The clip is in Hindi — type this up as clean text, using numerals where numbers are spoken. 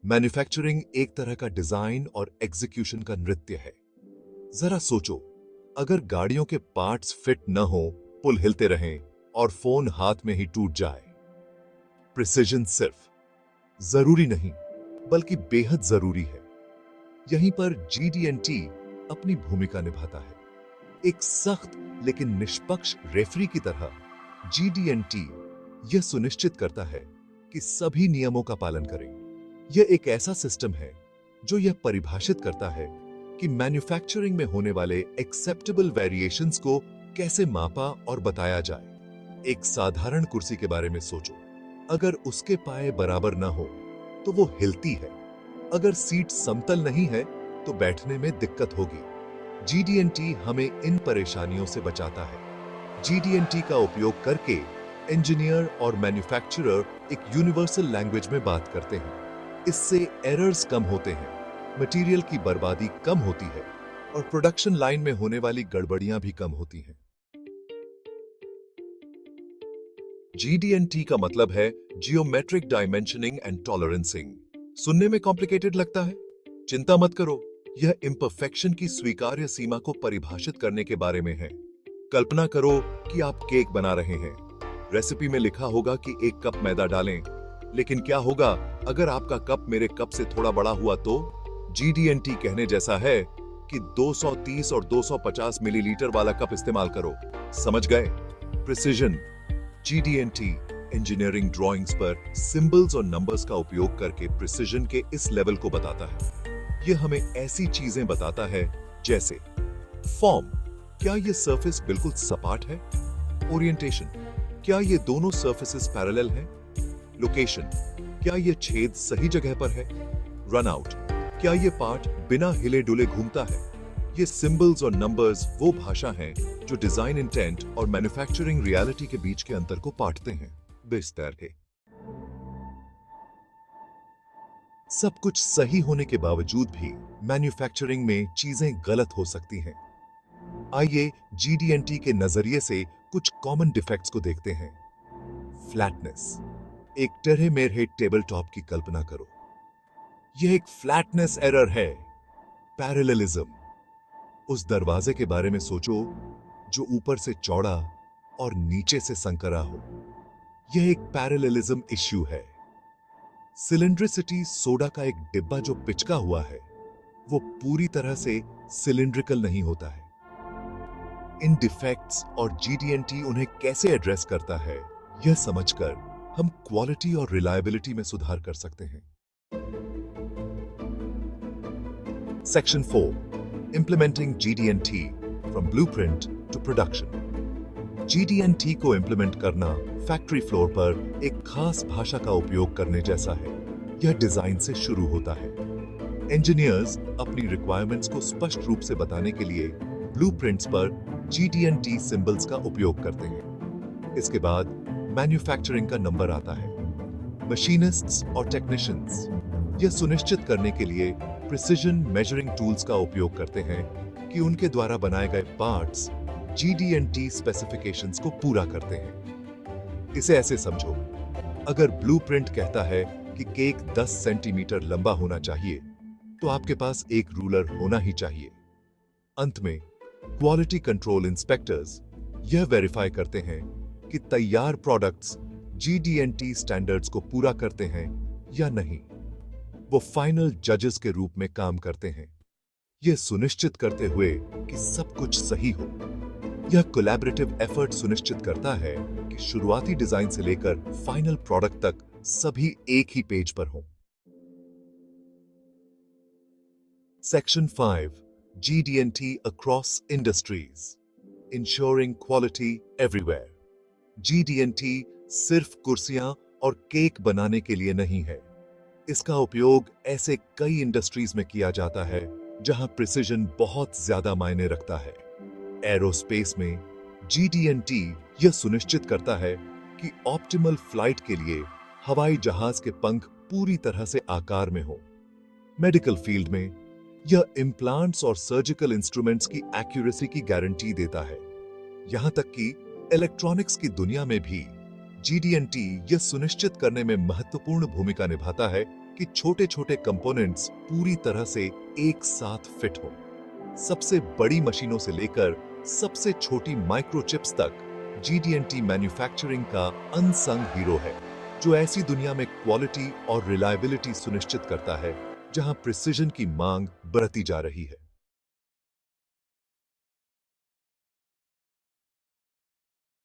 मैन्युफैक्चरिंग एक तरह का डिजाइन और एग्जीक्यूशन का नृत्य है। जरा सोचो, अगर गाड़ियों के पार्ट्स फिट न हो, पुल हिलते रहें और फोन हाथ में ही टूट जाए। प्रिसिजन सिर्फ जरूरी नहीं, बल्कि बेहद जरूरी है। यहीं पर GD&T अपनी भूमिका निभाता है। एक सख्त लेकिन निष्पक्ष रेफरी की तरह GD&T यह सुनिश्चित करता है कि सभी नियमों का पालन करें। यह एक ऐसा सिस्टम है जो यह परिभाषित करता है कि मैन्युफैक्चरिंग में होने वाले एक्सेप्टेबल वेरिएशंस को कैसे मापा और बताया जाए। एक साधारण कुर्सी के बारे में सोचो, अगर उसके पाए बराबर न हो तो वो हिलती है। अगर सीट समतल नहीं है तो बैठने में दिक्कत होगी। GD&T हमें इन परेशानियों से बचाता है। GD&T का उपयोग करके इंजीनियर और मैन्युफैक्चरर एक यूनिवर्सल लैंग्वेज में बात करते हैं। इससे एरर्स कम होते हैं, मटेरियल की बर्बादी कम होती है और प्रोडक्शन लाइन में होने वाली गड़बड़ियां भी कम होती हैं। GD&T का मतलब है जियोमेट्रिक डायमेंशनिंग एंड टॉलरेंसिंग। सुनने में कॉम्प्लिकेटेड लगता है? चिंता मत करो, यह इम्परफेक्शन की स्वीकार्य सीमा को परिभाषित करने के बारे में है। कल्पना करो कि आप केक बना रहे हैं। रेसिपी में लिखा होगा कि 1 कप मैदा डालें, लेकिन क्या होगा अगर आपका कप मेरे कप से थोड़ा बड़ा हुआ तो? GD&T कहने जैसा है कि 230 और 250 मिलीलीटर वाला कप इस्तेमाल करो। समझ गए? प्रिसिजन। GD&T इंजीनियरिंग ड्राइंग्स पर सिंबल्स और नंबर्स का उपयोग करके प्रिसिजन के इस लेवल को बताता है। यह हमें ऐसी चीजें बताता है जैसे फॉर्म, क्या यह सरफेस बिल्कुल सपाट है? ओरिएंटेशन, क्या ये दोनों सरफेसेस पैरेलल हैं? लोकेशन, क्या ये छेद सही जगह पर है? रन आउट, क्या ये पार्ट बिना हिले डुले घूमता है? ये सिंबल्स और नंबर्स वो भाषा हैं जो डिजाइन इंटेंट और मैन्युफैक्चरिंग रियलिटी के बीच के अंतर को पाटते हैं। बेस्तर है। सब कुछ सही होने के बावजूद भी मैन्युफैक्चरिंग में चीजें गलत हो सकती हैं। आइए GD&T के नजरिए से कुछ कॉमन डिफेक्ट्स को देखते हैं। फ्लैटनेस, एक टेढ़े मेढ़े टेबल टॉप की कल्पना करो। यह एक फ्लैटनेस एरर है। पैरेललिज्म, उस दरवाजे के बारे में सोचो जो ऊपर से चौड़ा और नीचे से संकरा हो। यह एक पैरेललिज्म इश्यू है। सिलिंड्रिसिटी, सोडा का एक डिब्बा जो पिचका हुआ है वो पूरी तरह से सिलिंड्रिकल नहीं होता है। इन डिफेक्ट्स और GD&T उन्हें कैसे एड्रेस करता है, यह समझकर हम क्वालिटी और रिलायबिलिटी में सुधार कर सकते हैं। Section 4, implementing GD&T from blueprint to production. GD&T को इंप्लीमेंट करना फैक्ट्री फ्लोर पर एक खास भाषा का उपयोग करने जैसा है। यह डिजाइन से शुरू होता है। इंजीनियर्स अपनी रिक्वायरमेंट्स को स्पष्ट रूप से बताने के लिए ब्लूप्रिंट्स पर GD&T सिंबल्स का उपयोग करते हैं। इसके बाद मैन्युफैक्चरिंग का नंबर आता है। मशीनिस्ट्स और टेक्नीशियंस यह सुनिश्चित करने के लिए प्रिसिजन मेजरिंग टूल्स का उपयोग करते हैं कि उनके द्वारा बनाए गए पार्ट्स GD&T स्पेसिफिकेशंस को पूरा करते हैं। इसे ऐसे समझो, अगर ब्लूप्रिंट कहता है कि केक 10 सेंटीमीटर लंबा होना चाहिए, तो आपके पास एक रूलर होना ही चाहिए। अंत में क्वालिटी कंट्रोल इंस्पेक्टर्स यह वेरीफाई करते हैं कि तैयार प्रोडक्ट्स GD&T स्टैंडर्ड्स को पूरा करते हैं या नहीं। वो फाइनल जजेस के रूप में काम करते हैं, यह सुनिश्चित करते हुए कि सब कुछ सही हो। यह कोलैबोरेटिव एफर्ट सुनिश्चित करता है कि शुरुआती डिजाइन से लेकर फाइनल प्रोडक्ट तक सभी एक ही पेज पर हों। Section 5, GD&T across industries, ensuring quality everywhere. GD&T सिर्फ कुर्सियां और केक बनाने के लिए नहीं है। इसका उपयोग ऐसे कई इंडस्ट्रीज में किया जाता है जहां प्रिसिजन बहुत ज्यादा मायने रखता है। एरोस्पेस में GD&T यह सुनिश्चित करता है कि ऑप्टिमल फ्लाइट के लिए हवाई जहाज के पंख पूरी तरह से आकार में हो। मेडिकल फील्ड में यह इम्प्लांट्स और सर्जिकल इंस्ट्रूमेंट्स की एक्यूरेसी की गारंटी देता है। यहां तक कि इलेक्ट्रॉनिक्स की दुनिया में भी GD&T यह सुनिश्चित करने में महत्वपूर्ण भूमिका निभाता है कि छोटे-छोटे कंपोनेंट्स पूरी तरह से एक साथ फिट हो। सबसे बड़ी मशीनों से लेकर सबसे छोटी माइक्रोचिप्स तक GD&T मैन्युफैक्चरिंग का अनसंग हीरो है, जो ऐसी दुनिया में क्वालिटी और रिलायबिलिटी सुनिश्चित करता है जहां प्रिसिजन की मांग बढ़ती जा रही है।